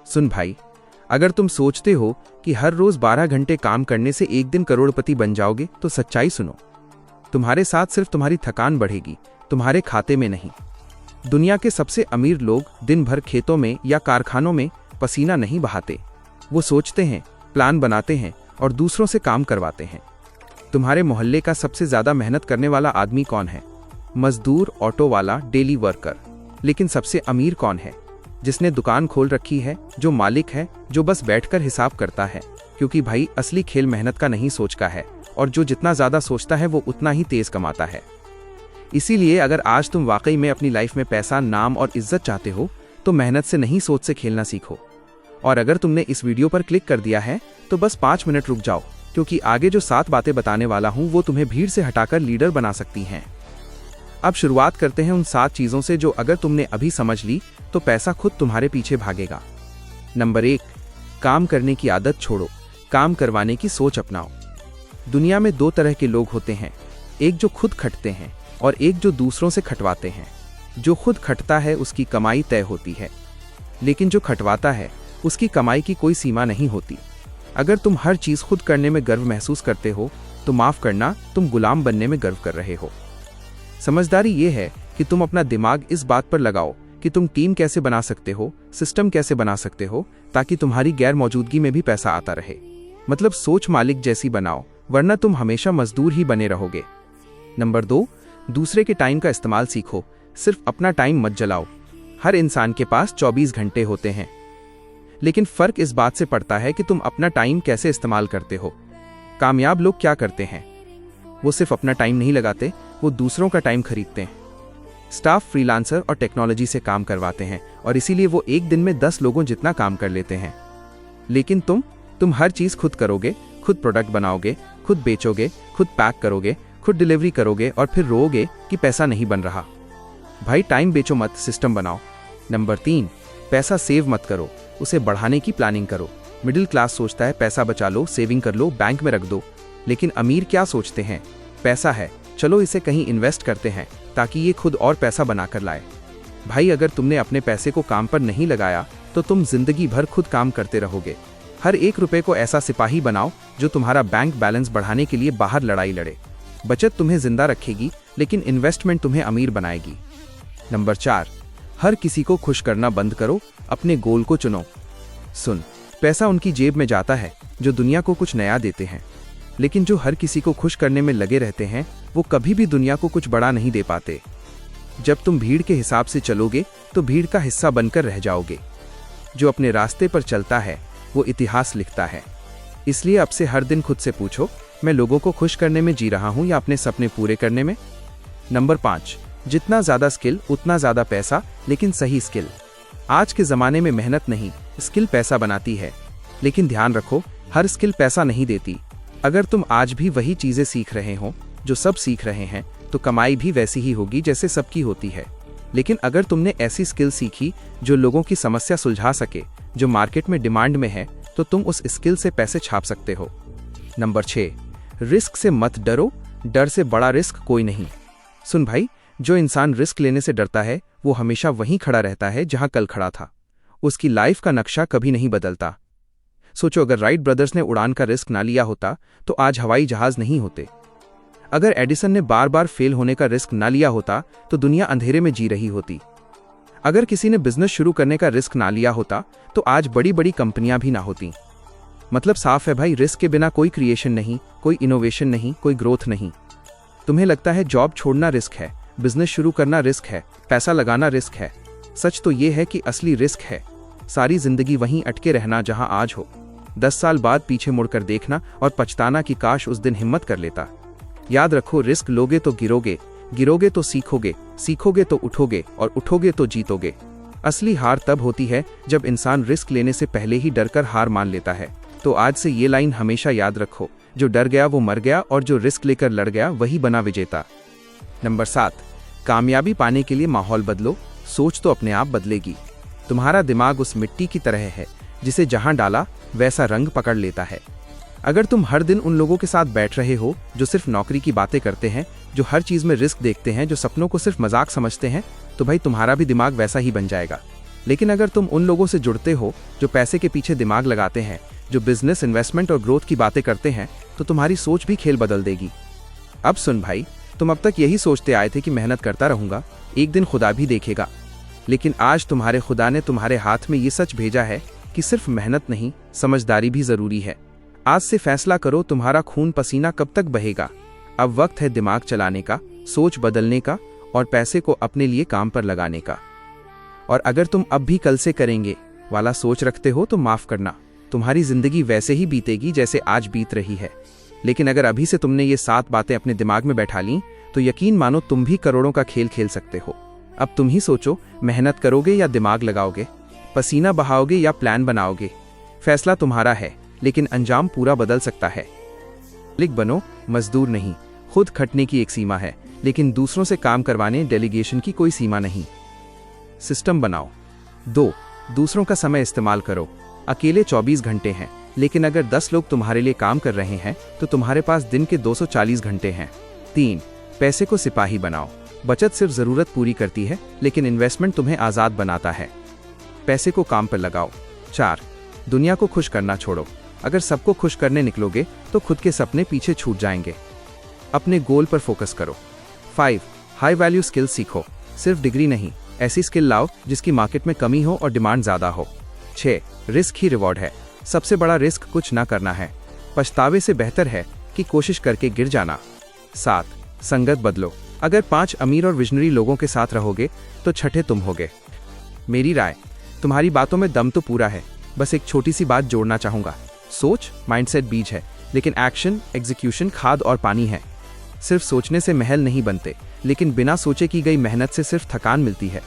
सुन भाई, अगर तुम सोचते हो कि हर रोज 12 घंटे काम करने से एक दिन करोड़पति बन जाओगे तो सच्चाई सुनो। तुम्हारे साथ सिर्फ तुम्हारी थकान बढ़ेगी, तुम्हारे खाते में नहीं। दुनिया के सबसे अमीर लोग दिन भर खेतों में या कारखानों में पसीना नहीं बहाते। वो सोचते हैं, प्लान बनाते हैं और दूसरों से काम करवाते हैं। तुम्हारे मोहल्ले का सबसे ज्यादा मेहनत करने वाला आदमी कौन है? मजदूर, ऑटो वाला, डेली वर्कर। लेकिन सबसे अमीर कौन है? जिसने दुकान खोल रखी है, जो मालिक है, जो बस बैठकर हिसाब करता है। क्योंकि भाई असली खेल मेहनत का नहीं, सोच का है, और जो जितना ज्यादा सोचता है वो उतना ही तेज कमाता है। इसीलिए अगर आज तुम वाकई में अपनी लाइफ में पैसा, नाम और इज्जत चाहते हो तो मेहनत से नहीं, सोच से खेलना सीखो। और अगर तुमने इस वीडियो पर क्लिक कर दिया है तो बस 5 मिनट रुक जाओ, क्योंकि आगे जो 7 बातें बताने वाला हूं वो तुम्हें भीड़ से हटाकर लीडर बना सकती हैं। अब शुरुआत करते हैं उन 7 चीजों से जो अगर तुमने अभी समझ ली तो पैसा खुद तुम्हारे पीछे भागेगा। नंबर 1, काम करने की आदत छोड़ो, काम करवाने की सोच अपनाओ। दुनिया में 2 तरह के लोग होते हैं, एक जो खुद खटते हैं और एक जो दूसरों से खटवाते हैं। जो खुद खटता है उसकी कमाई तय होती है, लेकिन जो खटवाता है उसकी कमाई की कोई सीमा नहीं होती। अगर तुम हर चीज खुद करने में गर्व महसूस करते हो तो माफ करना, तुम गुलाम बनने में गर्व कर रहे हो। समझदारी ये है कि तुम अपना दिमाग इस बात पर लगाओ कि तुम टीम कैसे बना सकते हो, सिस्टम कैसे बना सकते हो, ताकि तुम्हारी गैर मौजूदगी में भी पैसा आता रहे। मतलब सोच मालिक जैसी बनाओ, वरना तुम हमेशा मजदूर ही बने रहोगे। नंबर 2, दूसरे के टाइम का इस्तेमाल सीखो, सिर्फ अपना टाइम मत जलाओ। हर इंसान के पास 24 घंटे होते हैं, लेकिन फर्क इस बात से पड़ता है कि तुम अपना टाइम कैसे इस्तेमाल करते हो। कामयाब लोग क्या करते हैं? वो सिर्फ अपना टाइम नहीं लगाते, वो दूसरों का टाइम खरीदते हैं। स्टाफ फ्रीलांसर और टेक्नोलॉजी से काम करवाते हैं और इसीलिए वो एक दिन में 10 लोगों जितना काम कर लेते हैं। लेकिन तुम हर चीज खुद करोगे, खुद प्रोडक्ट बनाओगे, खुद बेचोगे, खुद पैक करोगे, खुद डिलीवरी करोगे और फिर रोओगे कि पैसा नहीं बन रहा। भाई टाइम बेचो मत, सिस्टम बनाओ। नंबर 3, पैसा सेव मत करो, उसे बढ़ाने की प्लानिंग करो। मिडिल क्लास सोचता है पैसा बचा लो, सेविंग कर लो, बैंक में रख दो। लेकिन अमीर क्या सोचते हैं? पैसा है, चलो इसे कहीं इन्वेस्ट करते हैं ताकि ये खुद और पैसा बनाकर लाए। भाई अगर तुमने अपने पैसे को काम पर नहीं लगाया तो तुम जिंदगी भर खुद काम करते रहोगे। हर 1 रुपए को ऐसा सिपाही बनाओ जो तुम्हारा बैंक बैलेंस बढ़ाने के लिए बाहर लड़ाई लड़े। बचत तुम्हें जिंदा रखेगी, लेकिन इन्वेस्टमेंट तुम्हें अमीर बनाएगी। नंबर 4, हर किसी को खुश करना बंद करो, अपने गोल को चुनो। सुन, पैसा उनकी जेब में जाता है जो दुनिया को कुछ नया देते हैं, लेकिन जो हर किसी को खुश करने में लगे रहते हैं वो कभी भी दुनिया को कुछ बड़ा नहीं दे पाते। जब तुम भीड़ के हिसाब से चलोगे तो भीड़ का हिस्सा बनकर रह जाओगे। जो अपने रास्ते पर चलता है वो इतिहास लिखता है। इसलिए अब से हर दिन खुद से पूछो, मैं लोगों को खुश करने में जी रहा हूं या अपने सपने पूरे करने में। नंबर 5, जितना ज्यादा स्किल उतना ज्यादा पैसा, लेकिन सही स्किल। आज के जमाने में मेहनत नहीं, स्किल पैसा बनाती है। लेकिन ध्यान रखो, हर स्किल पैसा नहीं देती। अगर तुम आज भी वही चीजें सीख रहे हो जो सब सीख रहे हैं तो कमाई भी वैसी ही होगी जैसे सबकी होती है। लेकिन अगर तुमने ऐसी स्किल सीखी जो लोगों की समस्या सुलझा सके, जो मार्केट में डिमांड में है, तो तुम उस स्किल से पैसे छाप सकते हो। नंबर 6, रिस्क से मत डरो, डर से बड़ा रिस्क कोई नहीं। सुन भाई, जो इंसान रिस्क लेने से डरता है वो हमेशा वहीं खड़ा रहता है जहां कल खड़ा था। उसकी लाइफ का नक्शा कभी नहीं बदलता। सोचो, अगर राइट ब्रदर्स ने उड़ान का रिस्क ना लिया होता तो आज हवाई जहाज नहीं होते। अगर एडिसन ने बार बार फेल होने का रिस्क ना लिया होता तो दुनिया अंधेरे में जी रही होती। अगर किसी ने बिजनेस शुरू करने का रिस्क ना लिया होता तो आज बड़ी बड़ी कंपनियां भी ना होती। मतलब साफ है भाई, रिस्क के बिना कोई क्रिएशन नहीं, कोई इनोवेशन नहीं, कोई ग्रोथ नहीं। तुम्हें लगता है जॉब छोड़ना रिस्क है, बिजनेस शुरू करना रिस्क है, पैसा लगाना रिस्क है। सच तो ये है कि असली रिस्क है सारी जिंदगी वहीं अटके रहना जहां आज हो। 10 साल बाद पीछे मुड़कर देखना और पछताना कि काश उस दिन हिम्मत कर लेता। याद रखो, रिस्क लोगे तो गिरोगे, गिरोगे तो सीखोगे, सीखोगे तो उठोगे और उठोगे तो जीतोगे। असली हार तब होती है जब इंसान रिस्क लेने से पहले ही डरकर हार मान लेता है। तो आज से ये लाइन हमेशा याद रखो, जो डर गया वो मर गया और जो रिस्क लेकर लड़ गया वही बना विजेता। नंबर 7, कामयाबी पाने के लिए माहौल बदलो, सोच तो अपने आप बदलेगी। तुम्हारा दिमाग उस मिट्टी की तरह है जिसे जहां डाला वैसा रंग पकड़ लेता है। अगर तुम हर दिन उन लोगों के साथ बैठ रहे हो जो सिर्फ नौकरी की बातें करते हैं, जो हर चीज में रिस्क देखते हैं, जो सपनों को सिर्फ मजाक समझते हैं, तो भाई तुम्हारा भी दिमाग वैसा ही बन जाएगा। लेकिन अगर तुम उन लोगों से जुड़ते हो जो पैसे के पीछे दिमाग लगाते हैं, जो बिजनेस, इन्वेस्टमेंट और ग्रोथ की बातें करते हैं, तो तुम्हारी सोच भी खेल बदल देगी। अब सुन भाई, तुम अब तक यही सोचते आए थे कि मेहनत करता रहूंगा, एक दिन खुदा भी देखेगा। लेकिन आज तुम्हारे खुदा ने तुम्हारे हाथ में ये सच भेजा है कि सिर्फ मेहनत नहीं, समझदारी भी जरूरी है। आज से फैसला करो, तुम्हारा खून पसीना कब तक बहेगा। अब वक्त है दिमाग चलाने का, सोच बदलने का और पैसे को अपने लिए काम पर लगाने का। और अगर तुम अब भी कल से करेंगे वाला सोच रखते हो तो माफ करना, तुम्हारी जिंदगी वैसे ही बीतेगी जैसे आज बीत रही है। लेकिन अगर अभी से तुमने ये 7 बातें अपने दिमाग में बैठा लीं तो यकीन मानो तुम भी करोड़ों का खेल खेल सकते हो। अब तुम ही सोचो, मेहनत करोगे या दिमाग लगाओगे, पसीना बहाओगे या प्लान बनाओगे। फैसला तुम्हारा है, लेकिन अंजाम पूरा बदल सकता है। मालिक बनो, मजदूर नहीं। खुद खटने की एक सीमा है, लेकिन दूसरों से काम करवाने, डेलीगेशन की कोई सीमा नहीं। सिस्टम बनाओ। 2. दूसरों का समय इस्तेमाल करो। अकेले 24 घंटे हैं, लेकिन अगर 10 लोग तुम्हारे लिए काम कर रहे हैं तो तुम्हारे पास दिन के 240 घंटे हैं। 3. पैसे को सिपाही बनाओ। बचत सिर्फ जरूरत पूरी करती है, लेकिन इन्वेस्टमेंट तुम्हें आजाद बनाता है। पैसे को काम पर लगाओ। 4. दुनिया को खुश करना छोड़ो। अगर सबको खुश करने निकलोगे तो खुद के सपने पीछे छूट जाएंगे। अपने गोल पर फोकस करो। 5. हाई वैल्यू स्किल सीखो। सिर्फ डिग्री नहीं, ऐसी स्किल लाओ जिसकी मार्केट में कमी हो और डिमांड ज्यादा हो। 6. रिस्क ही रिवॉर्ड है। सबसे बड़ा रिस्क कुछ ना करना है। पछतावे से बेहतर है कि कोशिश करके गिर जाना। 7. संगत बदलो। अगर 5 अमीर और विजनरी लोगों के साथ रहोगे तो छठे तुम होगे। मेरी राय, तुम्हारी बातों में दम तो पूरा है, बस एक छोटी सी बात जोड़ना चाहूंगा। सोच माइंडसेट बीज है, लेकिन एक्शन, एग्जीक्यूशन खाद और पानी है। सिर्फ सोचने से महल नहीं बनते, लेकिन बिना सोचे की गई मेहनत से सिर्फ थकान मिलती है।